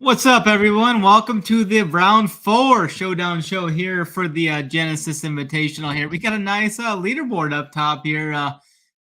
What's up, everyone? Welcome to the round 4 showdown show here for the Genesis Invitational. Here we got a nice leaderboard up top here.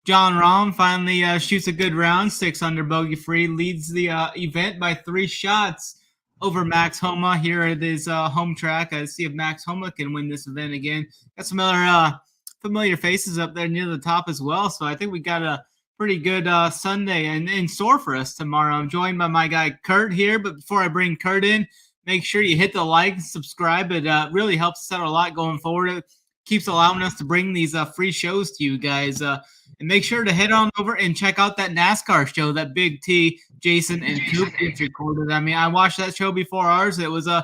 John Rahm finally shoots a good round, 6 under bogey free, leads the event by 3 shots over Max Homa here at his home track. I see if Max Homa can win this event again. Got some other familiar faces up there near the top as well. So I think we got a pretty good Sunday and in store for us tomorrow. I'm joined by my guy Kurt here, but before I bring Kurt in, make sure you hit the like and subscribe. It really helps us out a lot going forward. It keeps allowing us to bring these free shows to you guys. And make sure to head on over and check out that NASCAR show that Big T, Jason, and Coop recorded. I mean, I watched that show before ours. It was a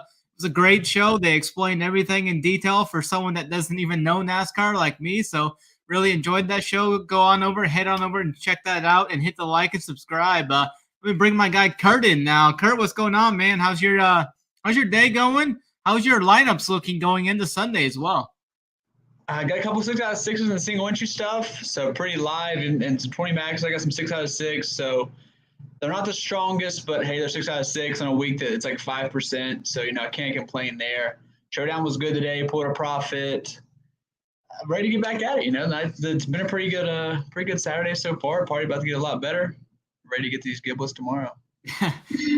great show. They explained everything in detail for someone that doesn't even know NASCAR like me. So really enjoyed that show. Go on over, head on over and check that out and hit the like and subscribe. Let me bring my guy Kurt in now. Kurt, what's going on, man? How's your day going? How's your lineups looking going into Sunday as well? I got a couple 6 out of 6s and single entry stuff, so pretty live and some 20 max. I got some 6 out of 6, so they're not the strongest, but hey, they're 6 out of 6 on a week that it's like 5%, so I can't complain there. Showdown was good today, pulled a profit. I'm ready to get back at it. It's been a pretty good Saturday so far. Party about to get a lot better. Ready to get these giblets tomorrow.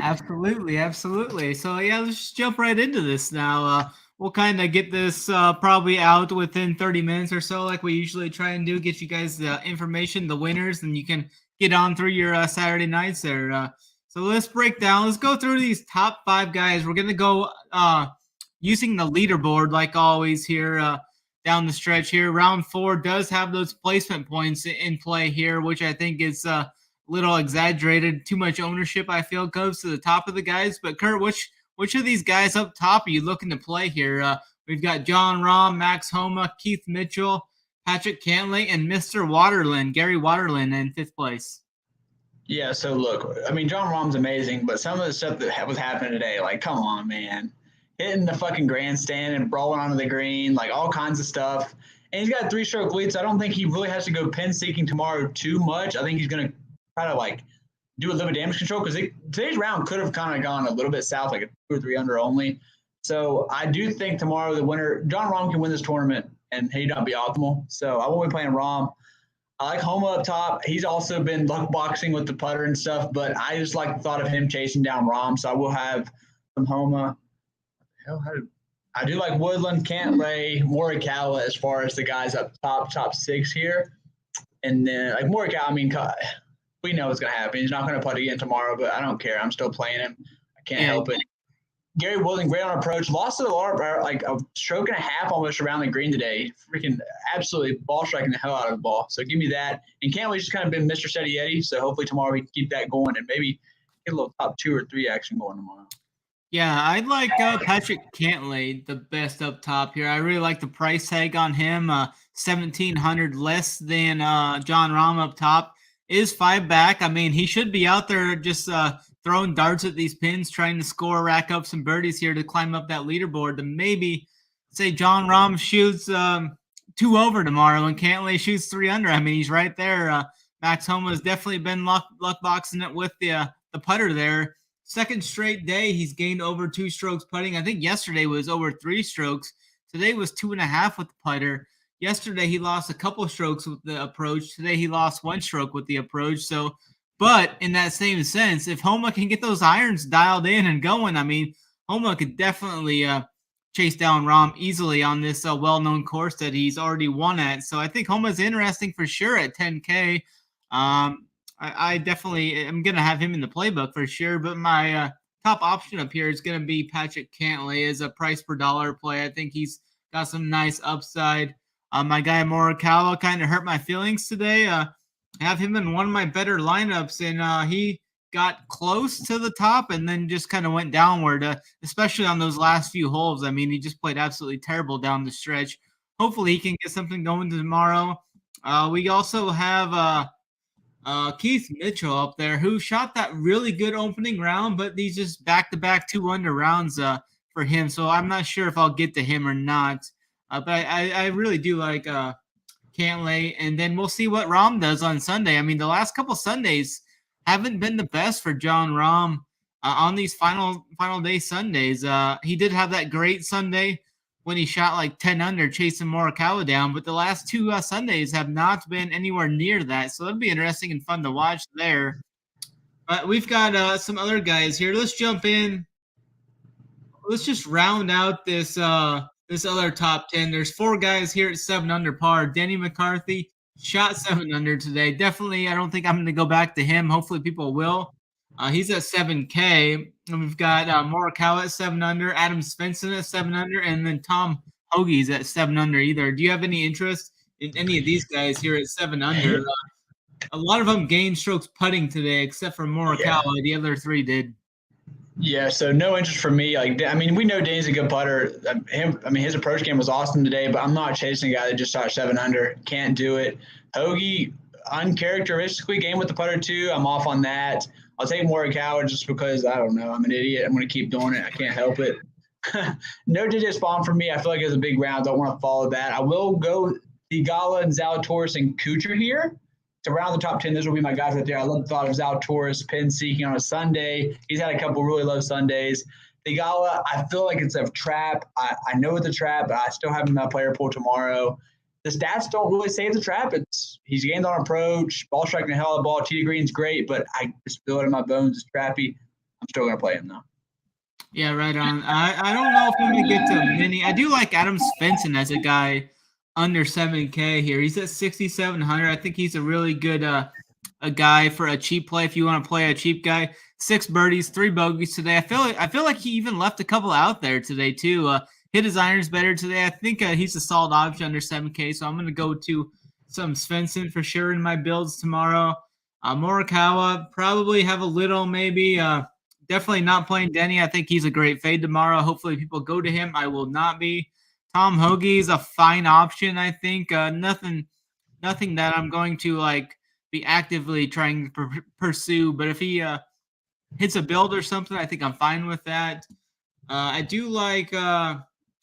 Absolutely. So yeah, let's just jump right into this now. We'll kind of get this probably out within 30 minutes or so, like we usually try and do. Get you guys the information, the winners, and you can get on through your Saturday nights there. So let's break down. Let's go through these top 5 guys. We're gonna go using the leaderboard like always here. Down the stretch here. Round 4 does have those placement points in play here, which I think is a little exaggerated. Too much ownership, I feel, goes to the top of the guys. But Kurt, which of these guys up top are you looking to play here? We've got John Rahm, Max Homa, Keith Mitchell, Patrick Cantlay, and Mr. Waterland, Gary Waterland in 5th place. Yeah, so look, I mean, John Rahm's amazing, but some of the stuff that was happening today, like, come on, man. Hitting the fucking grandstand and brawling onto the green, like all kinds of stuff. And he's got a 3-stroke lead, so I don't think he really has to go pin seeking tomorrow too much. I think he's going to try to do a little bit of damage control because today's round could have kind of gone a little bit south, like a 2 or 3 under only. So I do think tomorrow the winner, John Rahm, can win this tournament and he not be optimal. So I won't be playing Rahm. I like Homa up top. He's also been luck boxing with the putter and stuff, but I just like the thought of him chasing down Rahm. So I will have some Homa. I do like Woodland, Cantlay, Morikawa as far as the guys up top 6 here. And then Morikawa, I mean, we know what's going to happen. He's not going to putt again tomorrow, but I don't care. I'm still playing him. I can't help it. Gary Woodland, great on approach. Lost to the like a stroke and a half almost around the green today. Freaking absolutely ball striking the hell out of the ball. So give me that. And Cantlay's just kind of been Mr. Steady Eddie. So hopefully tomorrow we can keep that going and maybe get a little top 2 or 3 action going tomorrow. Yeah, I'd like Patrick Cantlay the best up top here. I really like the price tag on him. $1,700 less than John Rahm up top. Is 5 back. I mean, he should be out there just throwing darts at these pins, trying to score, rack up some birdies here to climb up that leaderboard. To maybe say John Rahm shoots 2 over tomorrow and Cantlay shoots 3 under. I mean, he's right there. Max Homa has definitely been luck boxing it with the putter there. 2nd straight day, he's gained over 2 strokes putting. I think yesterday was over 3 strokes. Today was 2.5 with the putter. Yesterday, he lost a couple strokes with the approach. Today, he lost 1 stroke with the approach. So, but in that same sense, if Homa can get those irons dialed in and going, I mean, Homa could definitely chase down Rahm easily on this well-known course that he's already won at. So I think Homa's interesting for sure at 10K. I definitely am going to have him in the playbook for sure, but my top option up here is going to be Patrick Cantlay as a price per dollar play. I think he's got some nice upside. My guy Morikawa kind of hurt my feelings today. I have him in one of my better lineups, and he got close to the top and then just kind of went downward, especially on those last few holes. I mean, he just played absolutely terrible down the stretch. Hopefully he can get something going tomorrow. We also have Keith Mitchell up there, who shot that really good opening round, but these just back-to-back 2 under rounds for him. So I'm not sure if I'll get to him or not. But I really do like Cantlay. And then we'll see what Rahm does on Sunday. I mean, the last couple Sundays haven't been the best for John Rahm. on these final day Sundays. He did have that great Sunday when he shot like 10 under chasing Morikawa down, but the last two Sundays have not been anywhere near that. So that'll be interesting and fun to watch there. But we've got some other guys here. Let's jump in. Let's just round out this other top 10. There's 4 guys here at 7 under par. Denny McCarthy shot 7 under today. Definitely, I don't think I'm going to go back to him. Hopefully people will. He's at 7K. And we've got Morikawa at 7 under, Adam Svensson at 7 under, and then Tom Hoagie's at 7 under either. Do you have any interest in any of these guys here at 7 under? A lot of them gained strokes putting today, except for Morikawa. Yeah. The other 3 did. Yeah, so no interest for me. Like, I mean, we know Danny's a good putter. His approach game was awesome today, but I'm not chasing a guy that just shot 7 under. Can't do it. Hoagie, uncharacteristically game with the putter too. I'm off on that. I'll take Morikawa just because, I don't know, I'm an idiot. I'm going to keep doing it. I can't help it. No digit spawn for me. I feel like it's a big round. Don't want to follow that. I will go Theegala and Zalatoris and Kuchar here. To round the top 10, those will be my guys right there. I love the thought of Zalatoris pin seeking on a Sunday. He's had a couple really low Sundays. Theegala, I feel like it's a trap. I know it's a trap, but I still have him in my player pool tomorrow. The stats don't really say it's a trap. He's gained on approach, ball striking the hell of the ball. Tee to green's great, but I just feel it in my bones. It's trappy. I'm still going to play him, though. Yeah, right on. I don't know if I'm going to get to many. I do like Adam Svensson as a guy under 7K here. He's at 6,700. I think he's a really good a guy for a cheap play if you want to play a cheap guy. 6 birdies, 3 bogeys today. I feel like he even left a couple out there today too. Hit his irons better today. I think he's a solid option under 7K, so I'm going to go to some Svensson for sure in my builds tomorrow. Morikawa, probably have a little maybe. Definitely not playing Denny. I think he's a great fade tomorrow. Hopefully people go to him. I will not be. Tom Hoagie is a fine option, I think. Nothing that I'm going to like be actively trying to pursue. But if he hits a build or something, I think I'm fine with that. I do like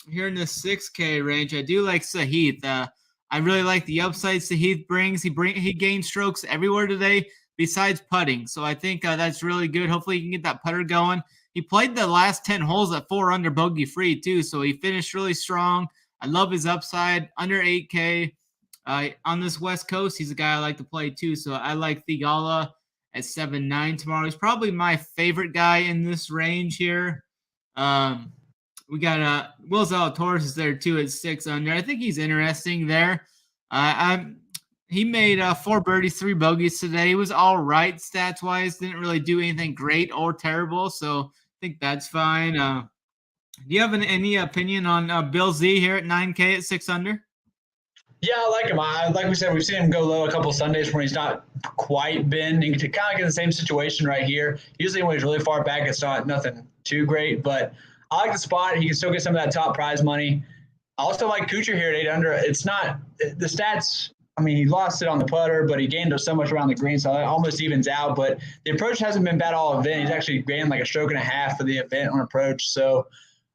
here in the 6K range. I do like Sahith. I really like the upside Sahith brings. He gained strokes everywhere today besides putting. So I think that's really good. Hopefully he can get that putter going. He played the last 10 holes at 4 under bogey free too, so he finished really strong. I love his upside, under 8K. On this West Coast, he's a guy I like to play too, so I like Theegala at 7-9 tomorrow. He's probably my favorite guy in this range here. We got Will Zalatoris is there too at 6 under. I think he's interesting there. He made 4 birdies, 3 bogeys today. He was all right stats-wise. Didn't really do anything great or terrible, so I think that's fine. Do you have any opinion on Bill Z here at 9K at 6 under? Yeah, I like him. Like we said, we've seen him go low a couple of Sundays when he's not quite been. You can kind of get in the same situation right here. Usually when he's really far back, it's not nothing too great, but I like the spot. He can still get some of that top prize money. I also like Kuchar here at 8 under. It's not – the stats – I mean, he lost it on the putter, but he gained so much around the green, so it almost evens out. But the approach hasn't been bad all event. He's actually gained like a stroke and a half for the event on approach. So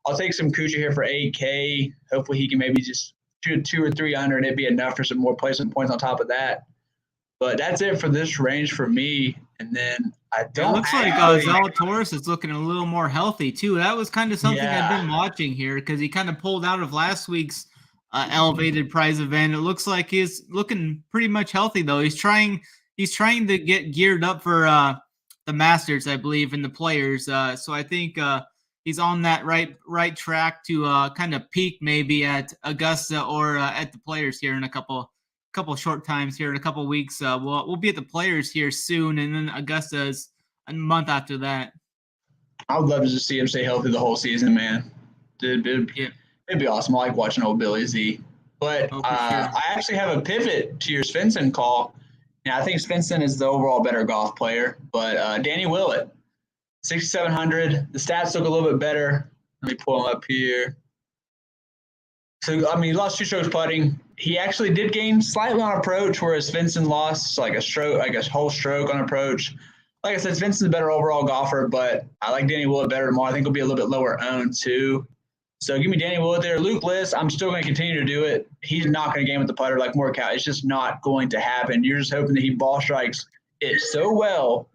I'll take some Kuchar here for 8K. Hopefully he can maybe just shoot 2 or 3 under, and it'd be enough for some more placement points on top of that. But that's it for this range for me. And then I don't. It looks like Zalatoris is looking a little more healthy too. That was kind of something I've been watching here because he kind of pulled out of last week's elevated prize event. It looks like he's looking pretty much healthy though. He's trying to get geared up for the Masters, I believe, and the Players. So I think he's on that right track to kind of peak maybe at Augusta or at the Players here in a couple short times here in a couple weeks. We'll be at the Players here soon, and then Augusta is a month after that. I would love to just see him stay healthy the whole season, man. It'd be awesome. I like watching old Billy Z. But sure. I actually have a pivot to your Svensson call. And I think Svensson is the overall better golf player. But Danny Willett, 6,700. The stats look a little bit better. Let me pull him up here. So, I mean, he lost 2 strokes putting. He actually did gain slightly on approach, whereas Svensson lost like a whole stroke on approach. Like I said, Svensson's a better overall golfer, but I like Danny Willett better tomorrow. I think he'll be a little bit lower owned too. So give me Danny Willett there. Luke List, I'm still going to continue to do it. He's not going to game with the putter like Morikawa. It's just not going to happen. You're just hoping that he ball strikes it so well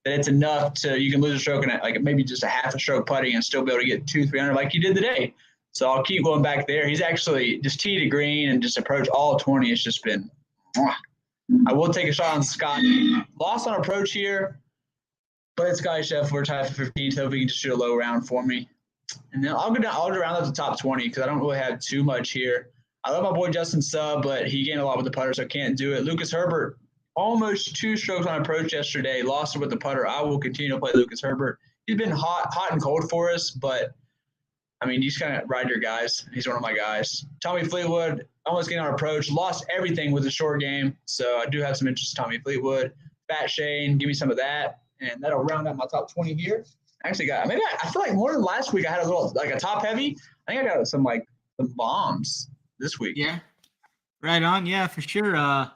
that it's enough to you can lose a stroke and like maybe just a half a stroke putting and still be able to get 200-300 like you did today. So I'll keep going back there. He's actually just tee to green and just approach all 20. It's just been. I will take a shot on Scott. Lost on approach here, but Scotty Scheffler tied for 15. So if he can just shoot a low round for me, and then I'll go down. I'll go round up the top 20 because I don't really have too much here. I love my boy Justin Subb, but he gained a lot with the putter, so I can't do it. Lucas Herbert, almost 2 strokes on approach yesterday, lost it with the putter. I will continue to play Lucas Herbert. He's been hot and cold for us, but I mean, you just kind of ride your guys. He's one of my guys. Tommy Fleetwood, almost getting on approach, lost everything with the short game, so I do have some interest in Tommy Fleetwood. Fat Shane, give me some of that, and that'll round out my top 20 here. I actually got I feel like more than last week I had a little like a top heavy. I think I got some bombs this week. Yeah, right on. Yeah, for sure.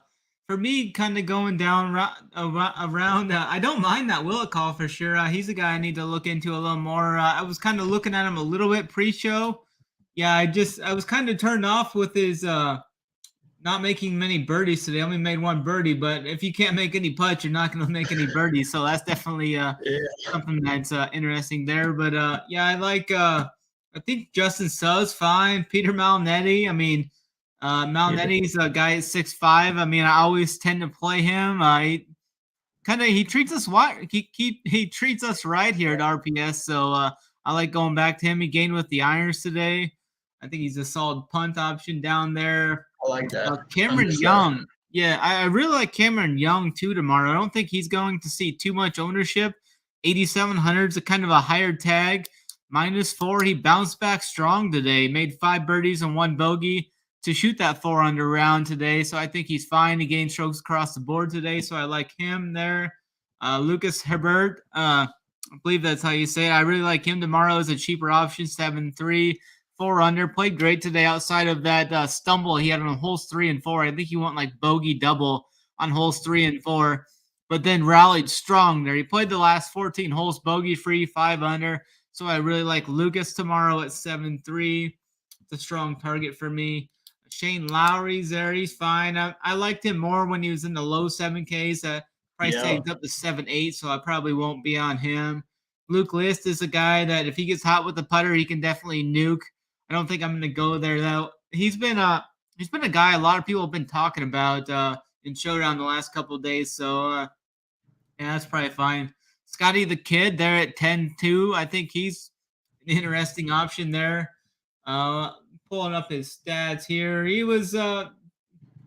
For me, kind of going down around, I don't mind that Willett call for sure. He's a guy I need to look into a little more. I was kind of looking at him a little bit pre-show. Yeah, I was kind of turned off with his not making many birdies today. Only made 1 birdie, but if you can't make any putts, you're not going to make any birdies. So that's definitely something that's interesting there. But yeah, I like. I think Justin Subb's fine. Peter Malnetti. I mean. Malnetti's a guy at 6'5". I mean, I always tend to play him. He treats us he treats us right here at RPS. So I like going back to him. He gained with the irons today. I think he's a solid punt option down there. I like that. Cameron Young. Yeah, I really like Cameron Young too tomorrow. I don't think he's going to see too much ownership. 8,700 is a kind of a higher tag. -4. He bounced back strong today. Made 5 birdies and 1 bogey to shoot that 4 under round today. So I think he's fine. He gained strokes across the board today. So I like him there. Lucas Herbert, I believe that's how you say it. I really like him tomorrow as a cheaper option. 7-3, 4 under. Played great today outside of that stumble he had on holes 3 and 4. I think he went like bogey double on holes 3 and 4, but then rallied strong there. He played the last 14 holes bogey free, 5 under. So I really like Lucas tomorrow at 7-3. It's a strong target for me. Shane Lowry's there. He's fine. I liked him more when he was in the low 7Ks. Price tag's up to 7-8, so I probably won't be on him. Luke List is a guy that if he gets hot with the putter, he can definitely nuke. I don't think I'm going to go there, though. He's been a guy a lot of people have been talking about in Showdown the last couple of days, so yeah, that's probably fine. Scotty the Kid there at 10-2. I think he's an interesting option there. Pulling up his stats here. He was all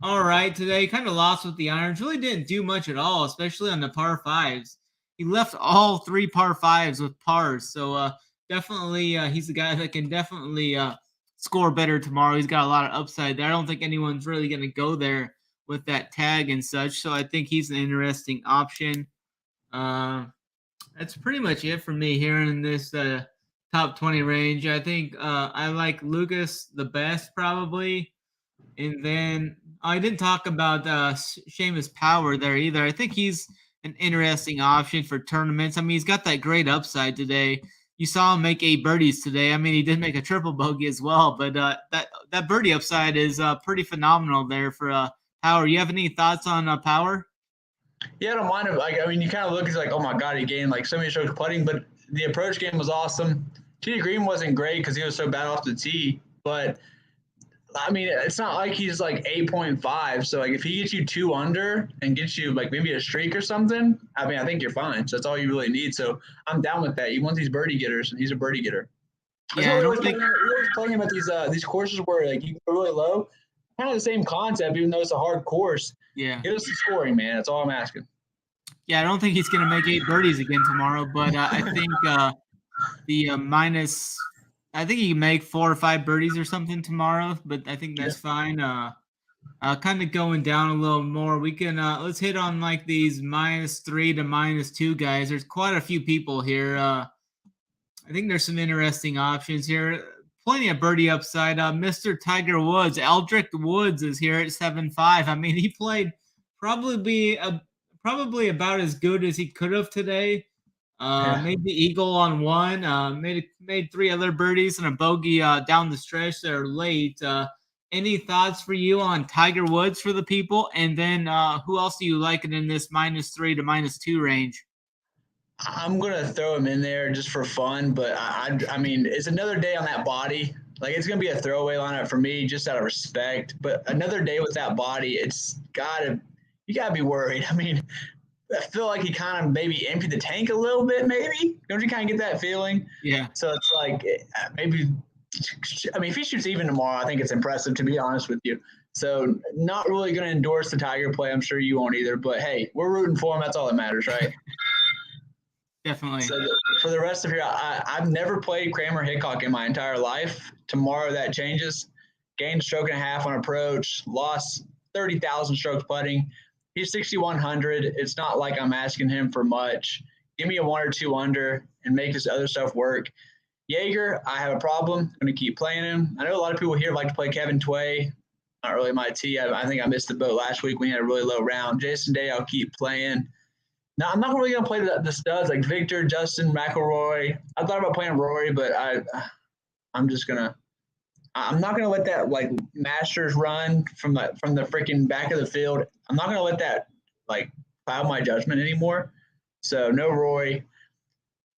right today. Kind of lost with the irons. Really didn't do much at all, especially on the par 5s. He left all 3 par 5s with pars. So definitely he's a guy that can definitely score better tomorrow. He's got a lot of upside there. I don't think anyone's really going to go there with that tag and such. So I think he's an interesting option. That's pretty much it for me here in this top 20 range. I think I like Lucas the best probably. And then I didn't talk about Seamus Power there either. I think he's an interesting option for tournaments. I mean, he's got that great upside today. You saw him make 8 birdies today. I mean, he did make a triple bogey as well, but that birdie upside is pretty phenomenal there for Power. You have any thoughts on Power? Yeah, I don't mind him. I mean, you kind of look, it's like, oh my God, he gained like so many strokes putting, but the approach game was awesome. Tee Green wasn't great because he was so bad off the tee, but I mean, it's not like he's like 8.5. So like if he gets you 2 under and gets you like maybe a streak or something, I mean, I think you're fine. So that's all you really need. So I'm down with that. You want these birdie getters, and he's a birdie getter. Yeah, I don't think we're playing about these courses where like you go really low. Kind of the same concept, even though it's a hard course. Yeah, give us the scoring, man. That's all I'm asking. Yeah, I don't think he's going to make 8 birdies again tomorrow, but I think I think he can make 4 or 5 birdies or something tomorrow, but I think that's fine. Kind of going down a little more. We can let's hit on like these -3 to -2 guys. There's quite a few people here. I think there's some interesting options here. Plenty of birdie upside. Mr. Tiger Woods, Eldrick Woods is here at 7.5. I mean, he played probably about as good as he could have today. Made the eagle on 1. Made 3 other birdies and a bogey down the stretch there late. Any thoughts for you on Tiger Woods for the people? And then who else do you like in this -3 to -2 range? I'm gonna throw him in there just for fun, but I mean, it's another day on that body. Like it's gonna be a throwaway lineup for me, just out of respect. But another day with that body, you gotta be worried. I mean, I feel like he kind of maybe emptied the tank a little bit. Maybe don't you kind of get that feeling? Yeah. So it's like maybe. I mean, if he shoots even tomorrow, I think it's impressive, to be honest with you. So not really going to endorse the Tiger play. I'm sure you won't either. But hey, we're rooting for him. That's all that matters, right? Definitely. So for the rest of here, I've never played Kramer Hickok in my entire life. Tomorrow that changes. Gained a stroke and a half on approach. Lost 30,000 strokes putting. He's 6,100. It's not like I'm asking him for much. Give me a 1 or 2 under and make this other stuff work. Jaeger, I have a problem. I'm going to keep playing him. I know a lot of people here like to play Kevin Tway. Not really my tee. I think I missed the boat last week when he had a really low round. Jason Day, I'll keep playing. Now, I'm not really going to play the studs like Victor, Justin, McElroy. I thought about playing Rory, but I'm just going to – I'm not going to let that, like, Masters run from the freaking back of the field. I'm not going to let that, like, cloud my judgment anymore. So, no Roy.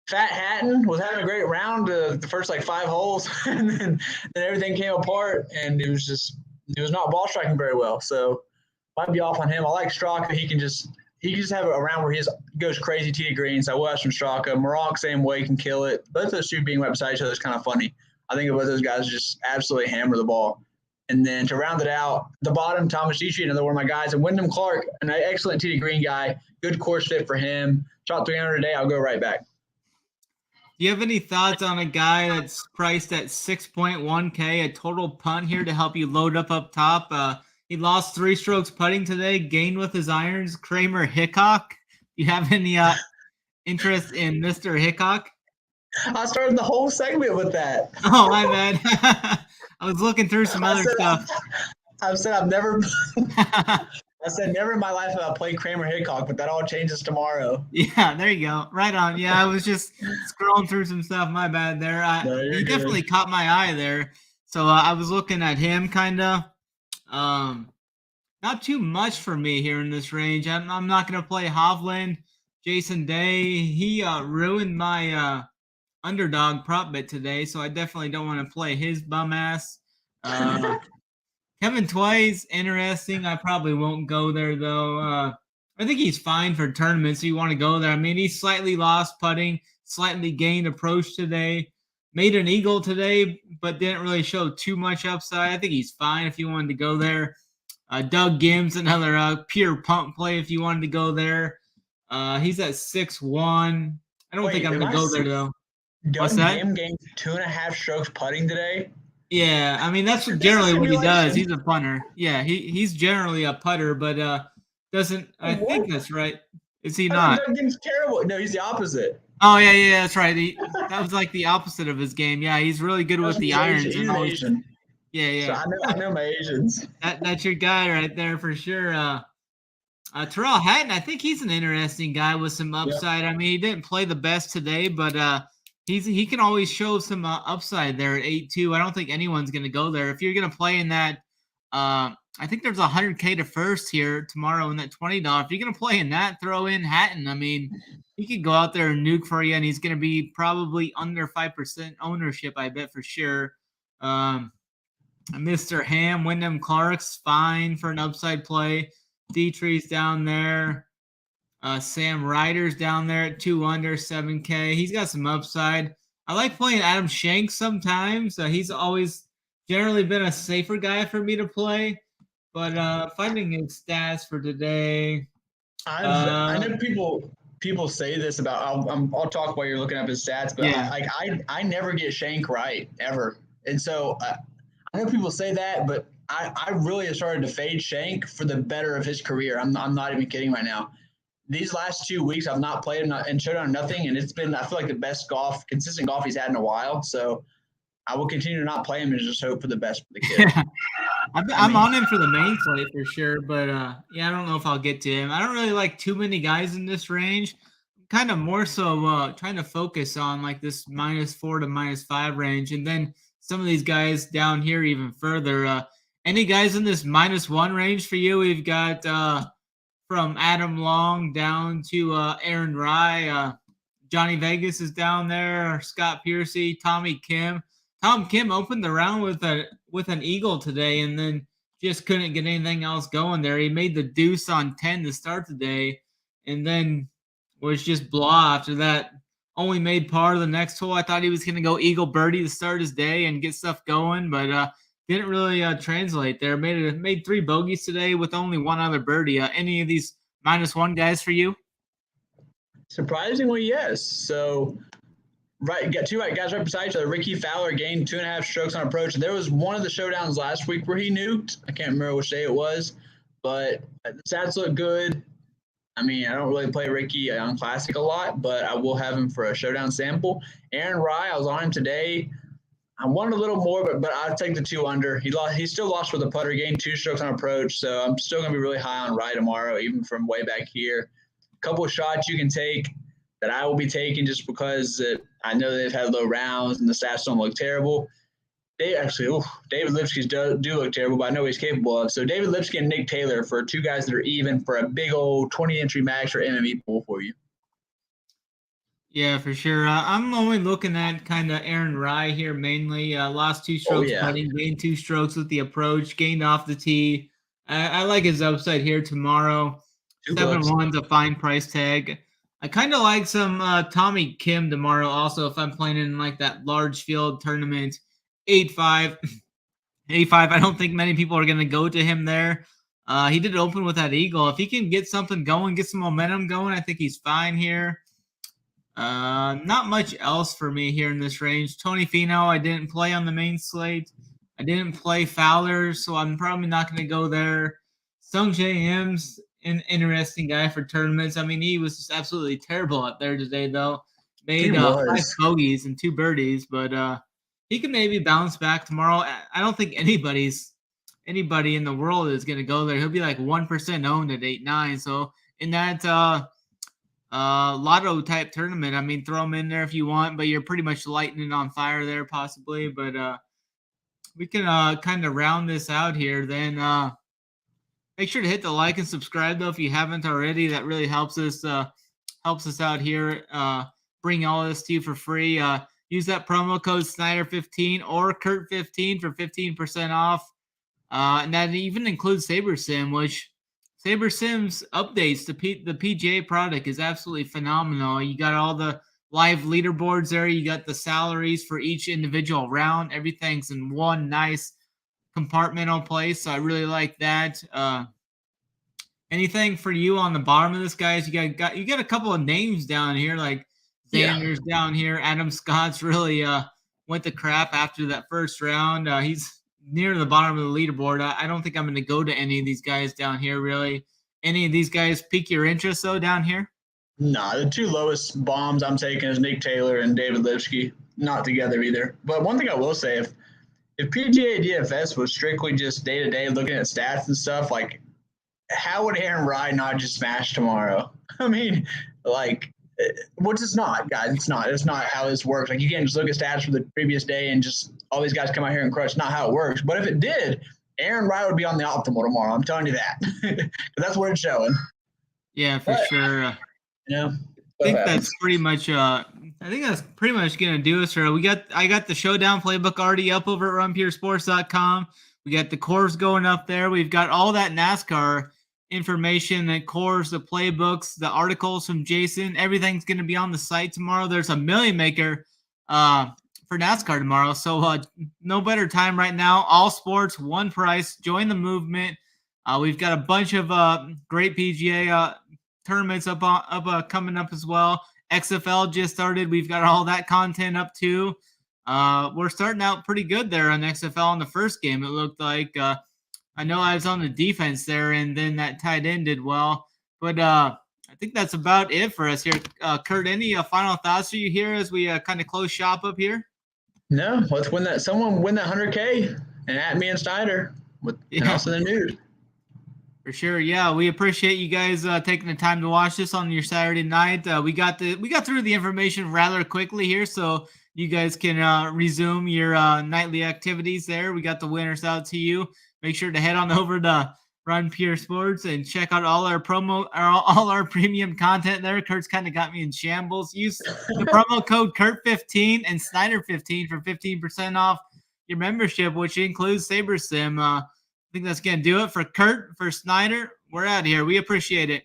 Fat Hatton was having a great round the first, like, 5 holes, and then everything came apart, and it was not ball striking very well. So, might be off on him. I like Straka. He can just have a round where he goes crazy tee to green. So I will have some Straka. Morocco, same way, can kill it. Both those two being right beside each other is kind of funny. I think both those guys just absolutely hammer the ball. And then to round it out, the bottom, Thomas Dietrich, another one of my guys, and Wyndham Clark, an excellent tee to green guy. Good course fit for him. Shot 300 today. I'll go right back. Do you have any thoughts on a guy that's priced at 6.1K, a total punt here to help you load up top? He lost 3 strokes putting today, gained with his irons. Kramer Hickok. Do you have any interest in Mr. Hickok? I started the whole segment with that. Oh, my bad. I was looking through some other stuff. I said never in my life have I played Kramer Hickok, but that all changes tomorrow. Yeah, there you go. Right on. Yeah, I was just scrolling through some stuff. My bad there. He definitely caught my eye there. So I was looking at him kind of. Not too much for me here in this range. I'm not going to play Hovland. Jason Day, he ruined my underdog prop bet today, so I definitely don't want to play his bum ass. Kevin Tway's interesting. I probably won't go there, though. I think he's fine for tournaments, so you want to go there. I mean, he slightly lost putting, slightly gained approach today, made an eagle today, but didn't really show too much upside. I think he's fine if you wanted to go there. Doug Gims, another pure pump play if you wanted to go there. He's at 6-1. I don't think I'm going to go there, though. Doug Gims gained 2.5 strokes putting today? Yeah, I mean, that's generally what he does. He's a punter. Yeah, he's generally a putter, but doesn't – I think that's right. Is he not? Doug Gims terrible. No, he's the opposite. Oh, yeah, that's right. That was like the opposite of his game. Yeah, he's really good with the irons. He's Asian. Yeah. So I know my Asians. That's your guy right there for sure. Terrell Hatton, I think he's an interesting guy with some upside. Yep. I mean, he didn't play the best today, but he can always show some upside there at 8-2. I don't think anyone's going to go there. If you're going to play in that, I think there's $100K to first here tomorrow in that $20. If you're going to play in that, throw in Hatton. I mean, he could go out there and nuke for you, and he's going to be probably under 5% ownership, I bet for sure. Mr. Ham, Wyndham Clark's fine for an upside play. Dietrich's down there. Sam Ryder's down there at 2 under, 7K. He's got some upside. I like playing Adam Shanks sometimes. He's always generally been a safer guy for me to play. But finding his stats for today. I know people say this about. I'll talk while you're looking up his stats, but I never get Shank right ever, and so I know people say that, but I really have started to fade Shank for the better of his career. I'm not even kidding right now. These last 2 weeks, I've not played him and Showdown nothing, and it's been, I feel like, the best consistent golf he's had in a while. So I will continue to not play him and just hope for the best for the kid. I'm on him for the main slate for sure, but I don't know if I'll get to him. I don't really like too many guys in this range. I'm kind of more so trying to focus on like this -4 to -5 range, and then some of these guys down here even further. Any guys in this -1 range for you? We've got from Adam Long down to Aaron Rye. Johnny Vegas is down there. Scott Piercy, Tommy Kim. Tom Kim opened the round with an eagle today, and then just couldn't get anything else going there. He made the deuce on 10 to start the day, and then was just blah after that. Only made par the next hole. I thought he was going to go eagle birdie to start his day and get stuff going, but didn't really translate there. Made 3 bogeys today with only 1 other birdie. Any of these -1 guys for you? Surprisingly, yes. So, right, got 2 guys right beside each other. Ricky Fowler gained 2.5 strokes on approach. There was one of the showdowns last week where he nuked. I can't remember which day it was, but the stats look good. I mean, I don't really play Ricky on Classic a lot, but I will have him for a showdown sample. Aaron Rye, I was on him today. I wanted a little more, but I'll take the 2 under. He still lost with a putter, gained 2 strokes on approach, so I'm still going to be really high on Rye tomorrow, even from way back here. A couple of shots you can take that I will be taking just because I know they've had low rounds and the stats don't look terrible. David Lipsky's do look terrible, but I know what he's capable of. So David Lipsky and Nick Taylor for 2 guys that are even for a big old 20 entry max or MME pool for you. Yeah, for sure. I'm only looking at kind of Aaron Rye here mainly. Lost 2 strokes putting, gained 2 strokes with the approach, gained off the tee. I like his upside here tomorrow. 7-1's a fine price tag. I kind of like some Tommy Kim tomorrow also if I'm playing in like that large field tournament. 8-5. 8-5. I don't think many people are going to go to him there. He did open with that eagle. If he can get something going, get some momentum going, I think he's fine here. Not much else for me here in this range. Tony Finau, I didn't play on the main slate. I didn't play Fowler, so I'm probably not going to go there. Sung J M's an interesting guy for tournaments. I mean, he was just absolutely terrible out there today, though. Made 5 bogeys and 2 birdies, but he can maybe bounce back tomorrow. I don't think anybody in the world is going to go there. He'll be like 1% owned at 8-9. So in that lotto type tournament, I mean, throw him in there if you want, but you're pretty much lighting it on fire there possibly. But we can kind of round this out here. Then make sure to hit the like and subscribe though if you haven't already. That really helps us out here. Bring all this to you for free. Use that promo code Snyder15 or Kurt15 for 15% off. And that even includes SaberSim, which SaberSim's updates to the PGA product is absolutely phenomenal. You got all the live leaderboards there. You got the salaries for each individual round. Everything's in one nice compartmental place. So I really like that. Anything for you on the bottom of this, guys? You got a couple of names down here, like Xander's down here. Adam Scott's really went to crap after that first round. He's near the bottom of the leaderboard. I don't think I'm going to go to any of these guys down here, really. Any of these guys pique your interest, though, down here? Nah, the 2 lowest bombs I'm taking is Nick Taylor and David Lipsky. Not together either. But one thing I will say, if PGA DFS was strictly just day-to-day looking at stats and stuff, like, how would Aaron Rye not just smash tomorrow? I mean, like, which it's not, guys. It's not how this works. Like, you can't just look at stats for the previous day and just all these guys come out here and crush. It's not how it works. But if it did, Aaron Rye would be on the optimal tomorrow. I'm telling you that. That's what it's showing. Yeah, for sure. I think that's pretty much gonna do us for. I got the Showdown playbook already up over at runpuresports.com. We got the cores going up there. We've got all that NASCAR information, that cores, the playbooks, the articles from Jason. Everything's going to be on the site tomorrow. There's a million maker for NASCAR tomorrow. So no better time right now. All sports, one price. Join the movement. We've got a bunch of great PGA tournaments up coming up as well. XFL just started. We've got all that content up too. We're starting out pretty good there on XFL in the first game. It looked like I know I was on the defense there, and then that tight end did well. But I think that's about it for us here. Kurt, any final thoughts for you here as we kind of close shop up here? No, let's win that. Someone win that 100K and at me and Snyder and also the news. For sure, yeah. We appreciate you guys taking the time to watch this on your Saturday night. We got through the information rather quickly here, so you guys can resume your nightly activities there. We got the winners out to you. Make sure to head on over to Run Pure Sports and check out all our all our premium content there. Kurt's kind of got me in shambles. Use the promo code Kurt15 and Snyder15 for 15% off your membership, which includes SaberSim. I think that's going to do it for Kurt, for Snyder. We're out here. We appreciate it.